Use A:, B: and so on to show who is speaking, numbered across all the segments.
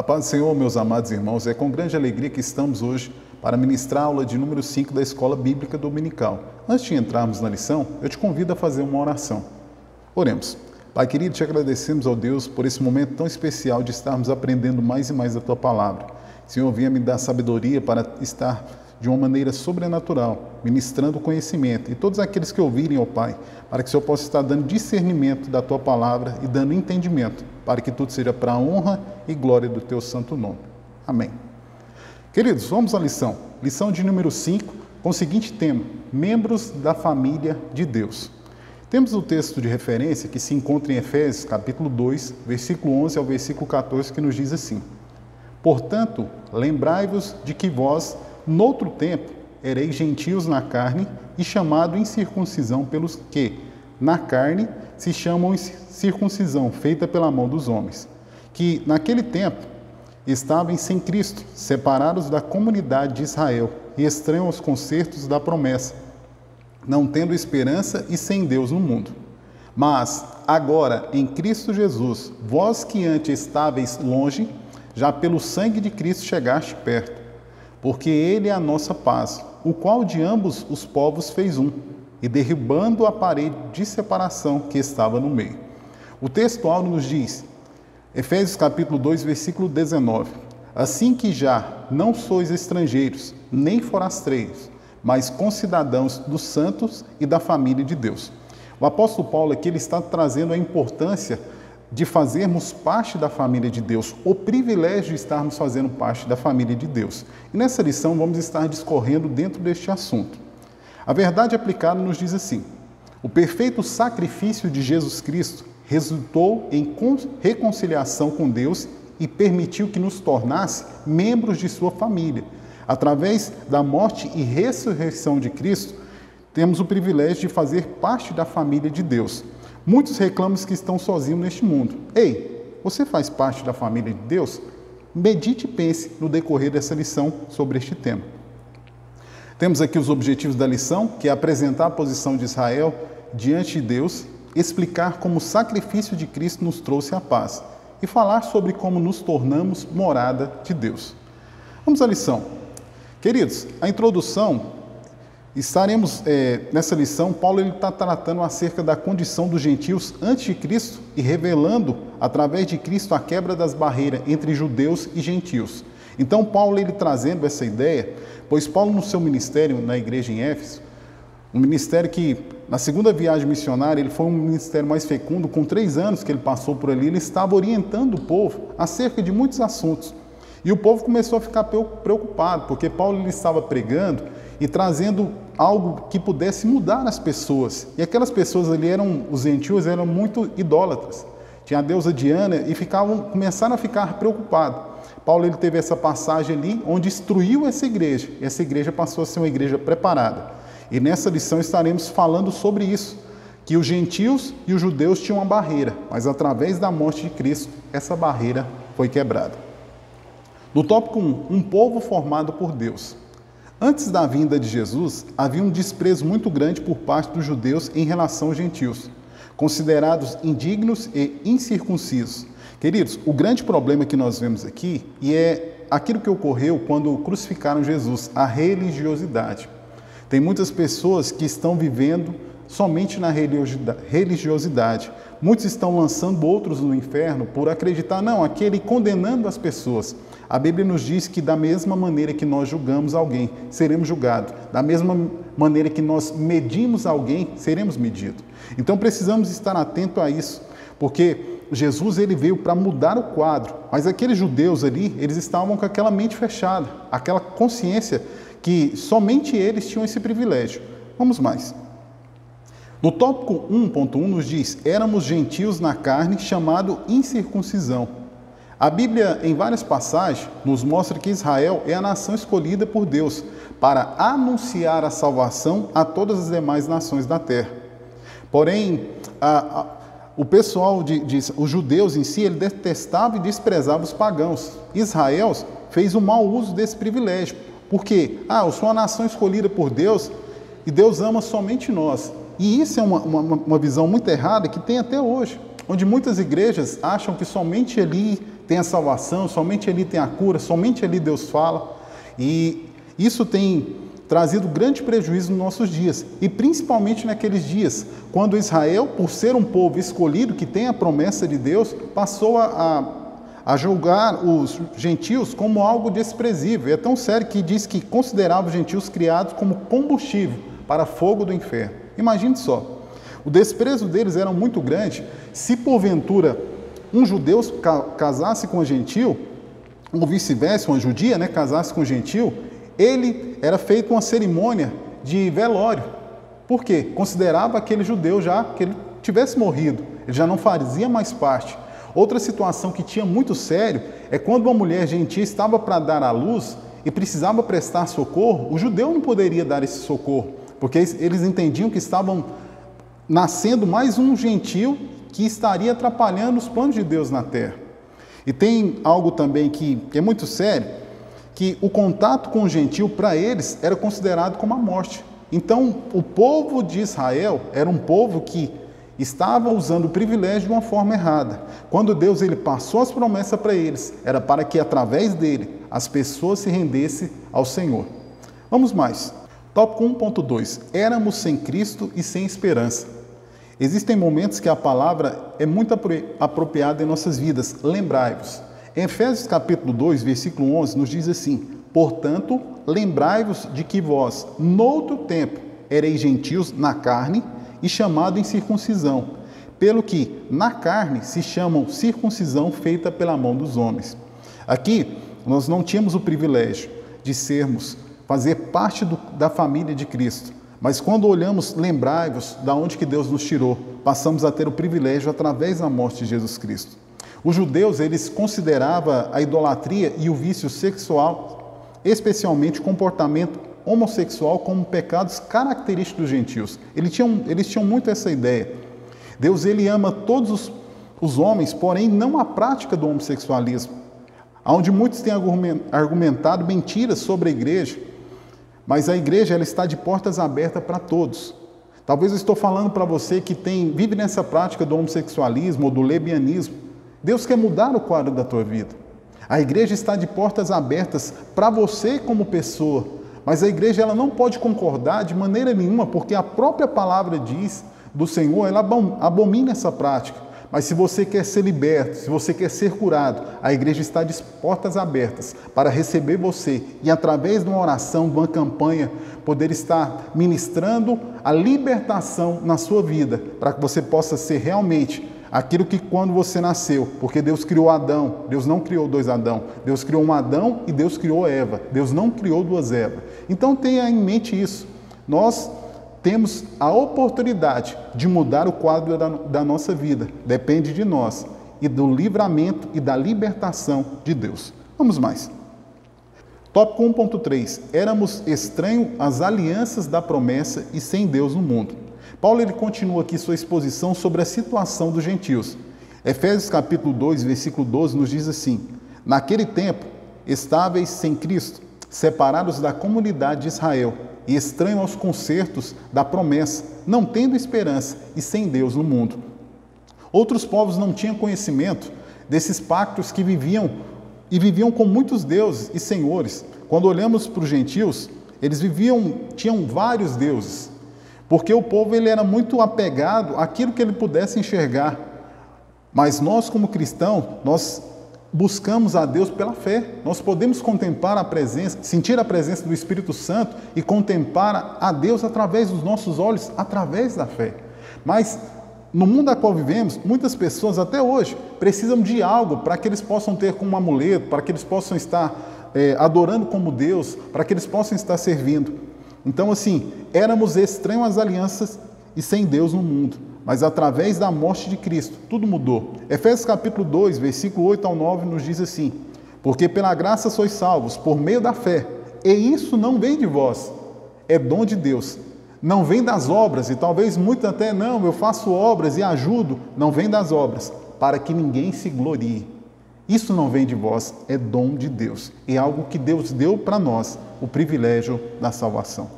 A: A paz do Senhor, meus amados irmãos, é com grande alegria que estamos hoje para ministrar a aula de número 5 da Escola Bíblica Dominical. Antes de entrarmos na lição, eu te convido a fazer uma oração. Oremos. Pai querido, te agradecemos ao Deus por esse momento tão especial de estarmos aprendendo mais e mais da Tua Palavra. Senhor, venha me dar sabedoria para estar de uma maneira sobrenatural, ministrando o conhecimento. E todos aqueles que ouvirem, ó Pai, para que o Senhor possa estar dando discernimento da Tua Palavra e dando entendimento, para que tudo seja para a honra e glória do Teu santo nome. Amém. Queridos, vamos à lição. Lição de número 5, com o seguinte tema: membros da família de Deus. Temos o texto de referência que se encontra em Efésios, capítulo 2, versículo 11 ao versículo 14, que nos diz assim: Portanto, lembrai-vos de que vós, noutro tempo, ereis gentios na carne e chamado incircuncisão pelos que, na carne, se chamam circuncisão, feita pela mão dos homens, que, naquele tempo, estavam sem Cristo, separados da comunidade de Israel e estranhos aos concertos da promessa, não tendo esperança e sem Deus no mundo. Mas, agora, em Cristo Jesus, vós que antes estáveis longe, já pelo sangue de Cristo chegaste perto, porque Ele é a nossa paz, o qual de ambos os povos fez um, e derribando a parede de separação que estava no meio. O textual nos diz, Efésios capítulo 2, versículo 19, assim que já não sois estrangeiros, nem forasteiros, mas concidadãos dos santos e da família de Deus. O apóstolo Paulo aqui ele está trazendo a importância de fazermos parte da família de Deus, o privilégio de estarmos fazendo parte da família de Deus. E nessa lição vamos estar discorrendo dentro deste assunto. A verdade aplicada nos diz assim: o perfeito sacrifício de Jesus Cristo resultou em reconciliação com Deus e permitiu que nos tornasse membros de sua família. Através da morte e ressurreição de Cristo, temos o privilégio de fazer parte da família de Deus. Muitos reclamam que estão sozinhos neste mundo. Ei, você faz parte da família de Deus? Medite e pense no decorrer dessa lição sobre este tema. Temos aqui os objetivos da lição, que é apresentar a posição de Israel diante de Deus, explicar como o sacrifício de Cristo nos trouxe a paz e falar sobre como nos tornamos morada de Deus. Vamos à lição. Queridos, a introdução, estaremos nessa lição, Paulo está tratando acerca da condição dos gentios antes de Cristo e revelando, através de Cristo, a quebra das barreiras entre judeus e gentios. Então, Paulo, ele trazendo essa ideia, pois Paulo, no seu ministério na igreja em Éfeso, um ministério que, na segunda viagem missionária, ele foi um ministério mais fecundo, com 3 anos que ele passou por ali, ele estava orientando o povo acerca de muitos assuntos. E o povo começou a ficar preocupado, porque Paulo ele estava pregando e trazendo algo que pudesse mudar as pessoas. E aquelas pessoas ali os gentios eram muito idólatras. Tinha a deusa Diana e começaram a ficar preocupados. Paulo ele teve essa passagem ali, onde instruiu essa igreja. E essa igreja passou a ser uma igreja preparada. E nessa lição estaremos falando sobre isso, que os gentios e os judeus tinham uma barreira, mas através da morte de Cristo, essa barreira foi quebrada. No tópico 1, um povo formado por Deus. Antes da vinda de Jesus, havia um desprezo muito grande por parte dos judeus em relação aos gentios, considerados indignos e incircuncisos. Queridos, o grande problema que nós vemos aqui é aquilo que ocorreu quando crucificaram Jesus, a religiosidade. Tem muitas pessoas que estão vivendo somente na religiosidade. Muitos estão lançando outros no inferno por acreditar, não, aquele condenando as pessoas. A Bíblia nos diz que da mesma maneira que nós julgamos alguém, seremos julgados. Da mesma maneira que nós medimos alguém, seremos medidos. Então precisamos estar atentos a isso, porque Jesus ele veio para mudar o quadro, mas aqueles judeus ali, eles estavam com aquela mente fechada, aquela consciência que somente eles tinham esse privilégio. Vamos mais. No tópico 1.1 nos diz, éramos gentios na carne, chamado incircuncisão. A Bíblia, em várias passagens, nos mostra que Israel é a nação escolhida por Deus para anunciar a salvação a todas as demais nações da terra. Porém, o pessoal, os judeus em si, ele detestava e desprezava os pagãos. Israel fez um mau uso desse privilégio. Por quê? Eu sou uma nação escolhida por Deus e Deus ama somente nós. E isso é uma visão muito errada que tem até hoje, onde muitas igrejas acham que somente ali tem a salvação, somente ali tem a cura, somente ali Deus fala. E isso tem trazido grande prejuízo nos nossos dias, e principalmente naqueles dias, quando Israel, por ser um povo escolhido, que tem a promessa de Deus, passou a julgar os gentios como algo desprezível. É tão sério que diz que considerava os gentios criados como combustível para fogo do inferno. Imagine só, o desprezo deles era muito grande. Se porventura um judeu casasse com um gentil, ou vice-versa, uma judia, casasse com um gentil, ele era feito uma cerimônia de velório. Por quê? Considerava aquele judeu já que ele tivesse morrido, ele já não fazia mais parte. Outra situação que tinha muito sério é quando uma mulher gentia estava para dar à luz e precisava prestar socorro, o judeu não poderia dar esse socorro, porque eles entendiam que estavam nascendo mais um gentil que estaria atrapalhando os planos de Deus na terra. E tem algo também que é muito sério, que o contato com o gentil, para eles, era considerado como a morte. Então, o povo de Israel era um povo que estava usando o privilégio de uma forma errada. Quando Deus passou as promessas para eles, era para que, através dele, as pessoas se rendessem ao Senhor. Vamos mais. Tópico 1.2. Éramos sem Cristo e sem esperança. Existem momentos que a palavra é muito apropriada em nossas vidas. Lembrai-vos. Em Efésios capítulo 2, versículo 11, nos diz assim: portanto, lembrai-vos de que vós, noutro tempo, ereis gentios na carne e chamados em circuncisão, pelo que na carne se chamam circuncisão feita pela mão dos homens. Aqui, nós não tínhamos o privilégio de fazer parte da família de Cristo, mas quando olhamos, lembrai-vos de onde que Deus nos tirou, passamos a ter o privilégio através da morte de Jesus Cristo. Os judeus, eles consideravam a idolatria e o vício sexual, especialmente o comportamento homossexual, como pecados característicos dos gentios. Eles tinham muito essa ideia. Deus, ele ama todos os homens, porém não a prática do homossexualismo, onde muitos têm argumentado mentiras sobre a igreja, mas a igreja ela está de portas abertas para todos. Talvez eu estou falando para você que vive nessa prática do homossexualismo ou do lesbianismo. Deus quer mudar o quadro da tua vida. A igreja está de portas abertas para você como pessoa, mas a igreja ela não pode concordar de maneira nenhuma, porque a própria palavra diz do Senhor, ela abomina essa prática. Mas se você quer ser liberto, se você quer ser curado, a igreja está de portas abertas para receber você e, através de uma oração, de uma campanha, poder estar ministrando a libertação na sua vida, para que você possa ser realmente aquilo que quando você nasceu, porque Deus criou Adão, Deus não criou dois Adão, Deus criou um Adão e Deus criou Eva, Deus não criou duas Evas. Então tenha em mente isso, nós temos a oportunidade de mudar o quadro da nossa vida, depende de nós e do livramento e da libertação de Deus. Vamos mais. Tópico 1.3. Éramos estranhos às alianças da promessa e sem Deus no mundo. Paulo ele continua aqui sua exposição sobre a situação dos gentios. Efésios capítulo 2, versículo 12 nos diz assim: naquele tempo, estáveis sem Cristo, separados da comunidade de Israel e estranhos aos concertos da promessa, não tendo esperança e sem Deus no mundo. Outros povos não tinham conhecimento desses pactos que viviam com muitos deuses e senhores. Quando olhamos para os gentios, eles tinham vários deuses, porque o povo ele era muito apegado àquilo que ele pudesse enxergar. Mas nós, como cristãos, nós buscamos a Deus pela fé. Nós podemos contemplar a presença, sentir a presença do Espírito Santo e contemplar a Deus através dos nossos olhos, através da fé. Mas no mundo a qual vivemos, muitas pessoas até hoje precisam de algo para que eles possam ter como amuleto, para que eles possam estar adorando como Deus, para que eles possam estar servindo. Então, assim, éramos estranhos às alianças e sem Deus no mundo, mas através da morte de Cristo, tudo mudou. Efésios capítulo 2, versículo 8 ao 9, nos diz assim: porque pela graça sois salvos, por meio da fé, e isso não vem de vós, é dom de Deus. Não vem das obras, e talvez muitos até, não, eu faço obras e ajudo, não vem das obras, para que ninguém se glorie. Isso não vem de vós, é dom de Deus. É algo que Deus deu para nós, o privilégio da salvação.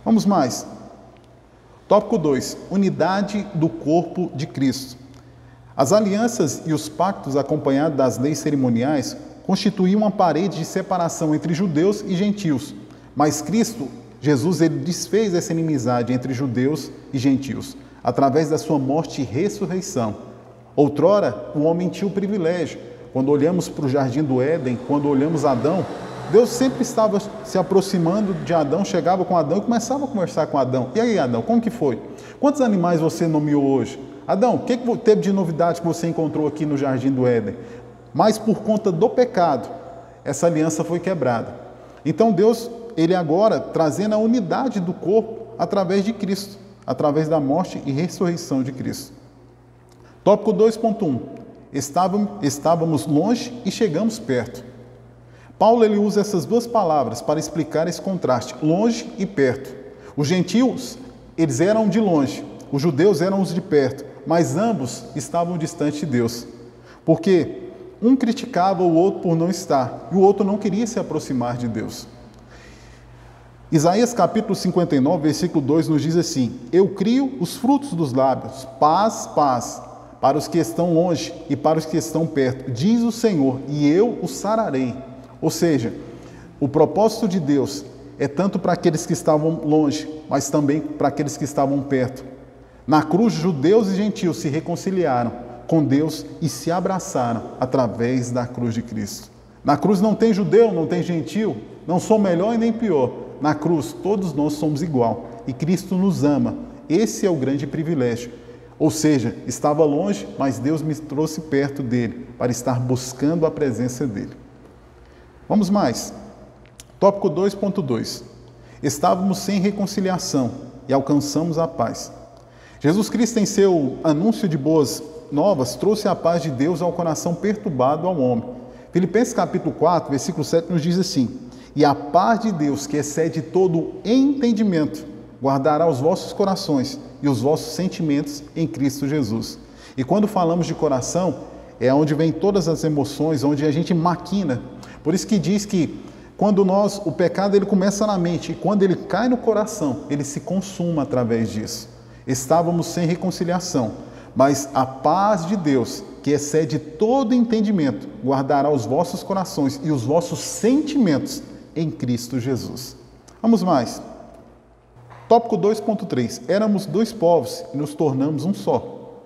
A: Vamos mais. Tópico 2. Unidade do corpo de Cristo. As alianças e os pactos acompanhados das leis cerimoniais constituíam uma parede de separação entre judeus e gentios, mas Cristo, Jesus, ele desfez essa inimizade entre judeus e gentios, através da sua morte e ressurreição. Outrora, o homem tinha o privilégio. Quando olhamos para o jardim do Éden, quando olhamos Adão, Deus sempre estava se aproximando de Adão, chegava com Adão e começava a conversar com Adão. E aí, Adão, como que foi? Quantos animais você nomeou hoje? Adão, o que teve de novidade que você encontrou aqui no jardim do Éden? Mas por conta do pecado, essa aliança foi quebrada. Então Deus, ele agora trazendo a unidade do corpo através de Cristo, através da morte e ressurreição de Cristo. Tópico 2.1. Estávamos longe e chegamos perto. Paulo ele usa essas duas palavras para explicar esse contraste, longe e perto. Os gentios, eles eram de longe, os judeus eram os de perto, mas ambos estavam distantes de Deus. Porque um criticava o outro por não estar, e o outro não queria se aproximar de Deus. Isaías capítulo 59, versículo 2 nos diz assim: eu crio os frutos dos lábios, paz, paz, para os que estão longe e para os que estão perto, diz o Senhor, e eu os sararei. Ou seja, o propósito de Deus é tanto para aqueles que estavam longe, mas também para aqueles que estavam perto. Na cruz, judeus e gentios se reconciliaram com Deus e se abraçaram através da cruz de Cristo. Na cruz não tem judeu, não tem gentil, não sou melhor e nem pior. Na cruz, todos nós somos igual e Cristo nos ama. Esse é o grande privilégio. Ou seja, estava longe, mas Deus me trouxe perto dele para estar buscando a presença dele. Vamos mais. Tópico 2.2. Estávamos sem reconciliação e alcançamos a paz. Jesus Cristo, em seu anúncio de boas novas, trouxe a paz de Deus ao coração perturbado ao homem. Filipenses capítulo 4, versículo 7 nos diz assim: e a paz de Deus, que excede todo entendimento, guardará os vossos corações e os vossos sentimentos em Cristo Jesus. E quando falamos de coração, é onde vem todas as emoções, onde a gente maquina. Por isso que diz que quando o pecado ele começa na mente, e quando ele cai no coração, ele se consuma através disso. Estávamos sem reconciliação, mas a paz de Deus, que excede todo entendimento, guardará os vossos corações e os vossos sentimentos em Cristo Jesus. Vamos mais. Tópico 2.3. Éramos dois povos e nos tornamos um só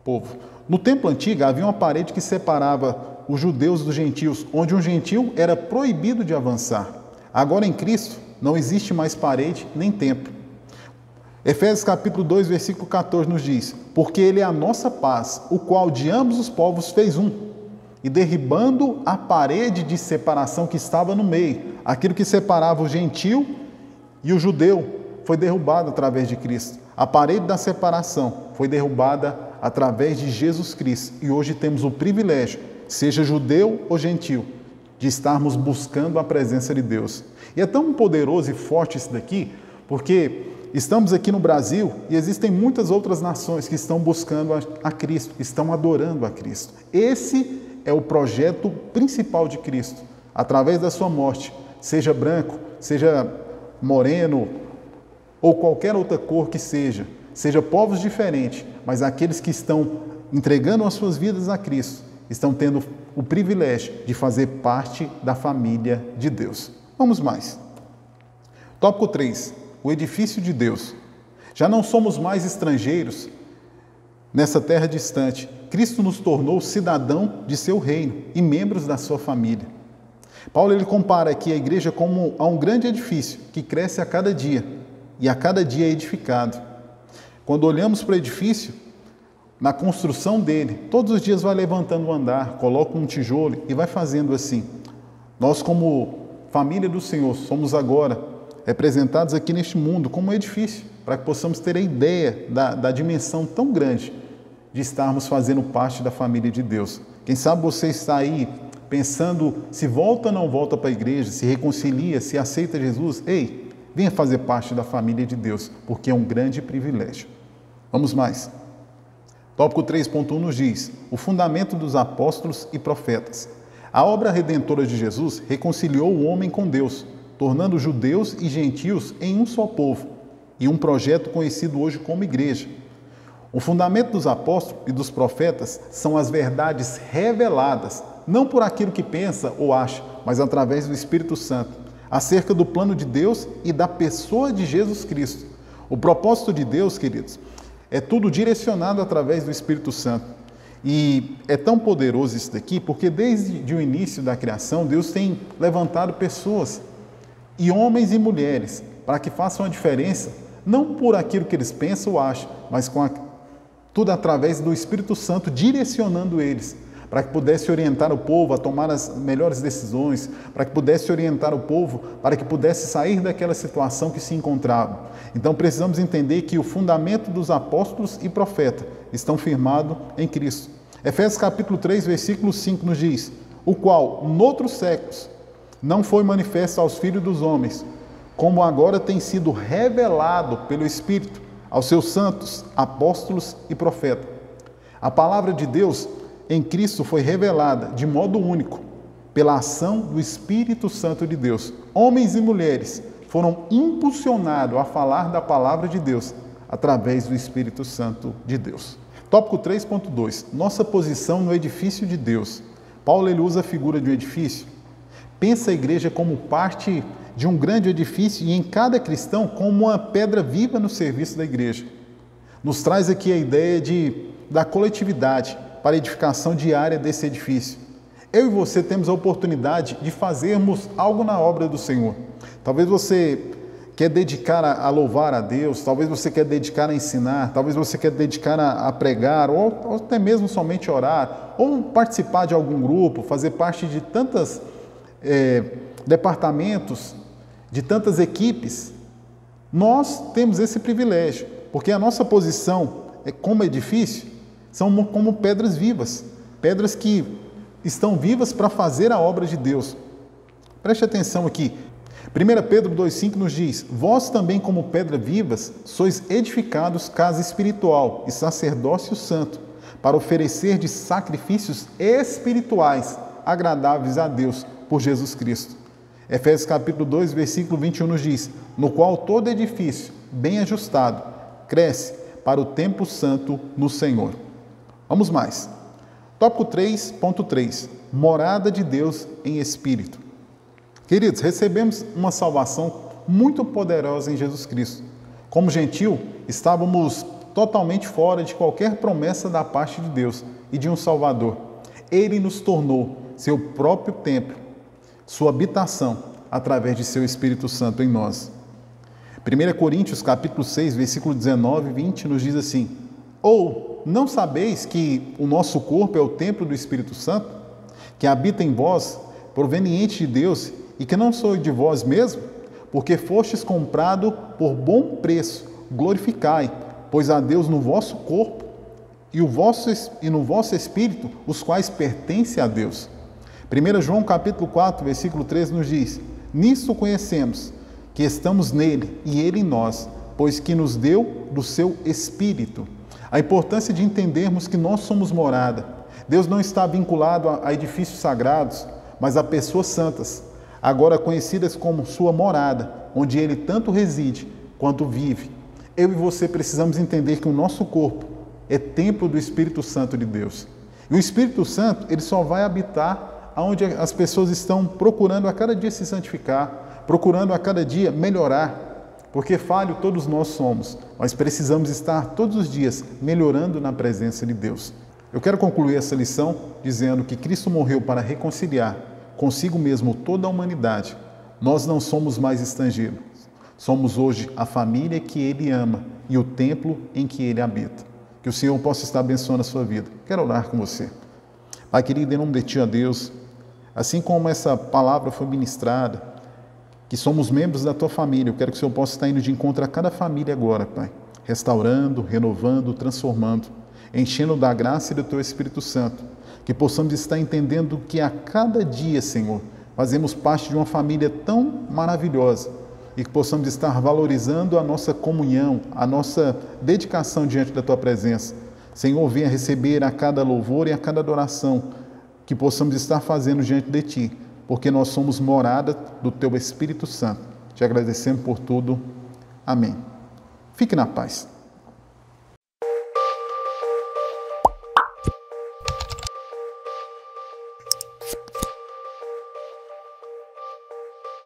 A: povo. No templo antigo havia uma parede que separava os judeus dos gentios, onde um gentio era proibido de avançar. Agora em Cristo não existe mais parede nem templo. Efésios capítulo 2, versículo 14 nos diz: porque ele é a nossa paz, o qual de ambos os povos fez um, e derribando a parede de separação que estava no meio, aquilo que separava o gentio e o judeu, foi derrubado através de Cristo. A parede da separação foi derrubada através de Jesus Cristo. E hoje temos o privilégio, seja judeu ou gentio, de estarmos buscando a presença de Deus. E é tão poderoso e forte isso daqui, porque estamos aqui no Brasil e existem muitas outras nações que estão buscando a Cristo, estão adorando a Cristo. Esse é o projeto principal de Cristo, através da sua morte, seja branco, seja moreno, ou qualquer outra cor que seja povos diferentes, mas aqueles que estão entregando as suas vidas a Cristo, estão tendo o privilégio de fazer parte da família de Deus. Vamos mais. Tópico 3. O edifício de Deus. Já não somos mais estrangeiros nessa terra distante. Cristo nos tornou cidadão de seu reino e membros da sua família. Paulo ele compara aqui a igreja como a um grande edifício que cresce a cada dia e a cada dia é edificado. Quando olhamos para o edifício, na construção dele, todos os dias vai levantando um andar, coloca um tijolo e vai fazendo assim. Nós, como família do Senhor, somos agora representados aqui neste mundo como um edifício, para que possamos ter a ideia da dimensão tão grande de estarmos fazendo parte da família de Deus. Quem sabe você está aí pensando se volta ou não volta para a igreja, se reconcilia, se aceita Jesus. Ei, venha fazer parte da família de Deus, porque é um grande privilégio. Vamos mais. Tópico 3.1 nos diz: o fundamento dos apóstolos e profetas. A obra redentora de Jesus reconciliou o homem com Deus, tornando judeus e gentios em um só povo, e um projeto conhecido hoje como igreja. O fundamento dos apóstolos e dos profetas são as verdades reveladas, não por aquilo que pensa ou acha, mas através do Espírito Santo, acerca do plano de Deus e da pessoa de Jesus Cristo. O propósito de Deus, queridos, é tudo direcionado através do Espírito Santo. E é tão poderoso isso daqui, porque desde o início da criação, Deus tem levantado pessoas, e homens e mulheres, para que façam a diferença, não por aquilo que eles pensam ou acham, mas tudo através do Espírito Santo direcionando eles, para que pudesse orientar o povo a tomar as melhores decisões, para que pudesse orientar o povo, para que pudesse sair daquela situação que se encontrava. Então precisamos entender que o fundamento dos apóstolos e profetas estão firmados em Cristo. Efésios capítulo 3, versículo 5 nos diz: o qual, noutros séculos, não foi manifesto aos filhos dos homens, como agora tem sido revelado pelo Espírito aos seus santos, apóstolos e profetas. A palavra de Deus em Cristo foi revelada de modo único, pela ação do Espírito Santo de Deus. Homens e mulheres foram impulsionados a falar da palavra de Deus através do Espírito Santo de Deus. Tópico 3.2. Nossa posição no edifício de Deus. Paulo ele usa a figura de um edifício. Pensa a igreja como parte de um grande edifício e em cada cristão como uma pedra viva no serviço da igreja. Nos traz aqui a ideia da coletividade para a edificação diária desse edifício. Eu e você temos a oportunidade de fazermos algo na obra do Senhor. Talvez você quer dedicar a louvar a Deus, talvez você quer dedicar a ensinar, talvez você quer dedicar a pregar, ou até mesmo somente orar, ou participar de algum grupo, fazer parte de tantos departamentos, de tantas equipes. Nós temos esse privilégio, porque a nossa posição como edifício são como pedras vivas, pedras que estão vivas para fazer a obra de Deus. Preste atenção aqui. 1 Pedro 2,5 nos diz: vós também, como pedras vivas, sois edificados casa espiritual e sacerdócio santo, para oferecer de sacrifícios espirituais agradáveis a Deus por Jesus Cristo. Efésios capítulo 2, versículo 21 nos diz: no qual todo edifício, bem ajustado, cresce para o templo santo no Senhor. Vamos mais. Tópico 3.3. Morada de Deus em Espírito. Queridos, recebemos uma salvação muito poderosa em Jesus Cristo. Como gentil, estávamos totalmente fora de qualquer promessa da parte de Deus e de um Salvador. Ele nos tornou seu próprio templo, sua habitação, através de seu Espírito Santo em nós. 1 Coríntios capítulo 6, versículo 19 e 20 nos diz assim: ou não sabeis que o nosso corpo é o templo do Espírito Santo, que habita em vós, proveniente de Deus, e que não sois de vós mesmo, porque fostes comprado por bom preço? Glorificai, pois a Deus no vosso corpo e no vosso espírito, os quais pertencem a Deus. 1 João capítulo 4, versículo 13 nos diz: nisto conhecemos que estamos nele e ele em nós, pois que nos deu do seu Espírito. A importância de entendermos que nós somos morada. Deus não está vinculado a edifícios sagrados, mas a pessoas santas, agora conhecidas como sua morada, onde ele tanto reside quanto vive. Eu e você precisamos entender que o nosso corpo é templo do Espírito Santo de Deus. E o Espírito Santo, ele só vai habitar onde as pessoas estão procurando a cada dia se santificar, procurando a cada dia melhorar, porque falho todos nós somos, mas precisamos estar todos os dias melhorando na presença de Deus. Eu quero concluir essa lição dizendo que Cristo morreu para reconciliar consigo mesmo toda a humanidade. Nós não somos mais estrangeiros, somos hoje a família que Ele ama e o templo em que Ele habita. Que o Senhor possa estar abençoando a sua vida. Quero orar com você. Pai querido, em nome de Ti, ó Deus, assim como essa palavra foi ministrada, que somos membros da Tua família, eu quero que o Senhor possa estar indo de encontro a cada família agora, Pai, restaurando, renovando, transformando, enchendo da graça e do Teu Espírito Santo, que possamos estar entendendo que a cada dia, Senhor, fazemos parte de uma família tão maravilhosa e que possamos estar valorizando a nossa comunhão, a nossa dedicação diante da Tua presença. Senhor, venha receber a cada louvor e a cada adoração que possamos estar fazendo diante de Ti, porque nós somos morada do Teu Espírito Santo. Te agradecemos por tudo. Amém. Fique na paz.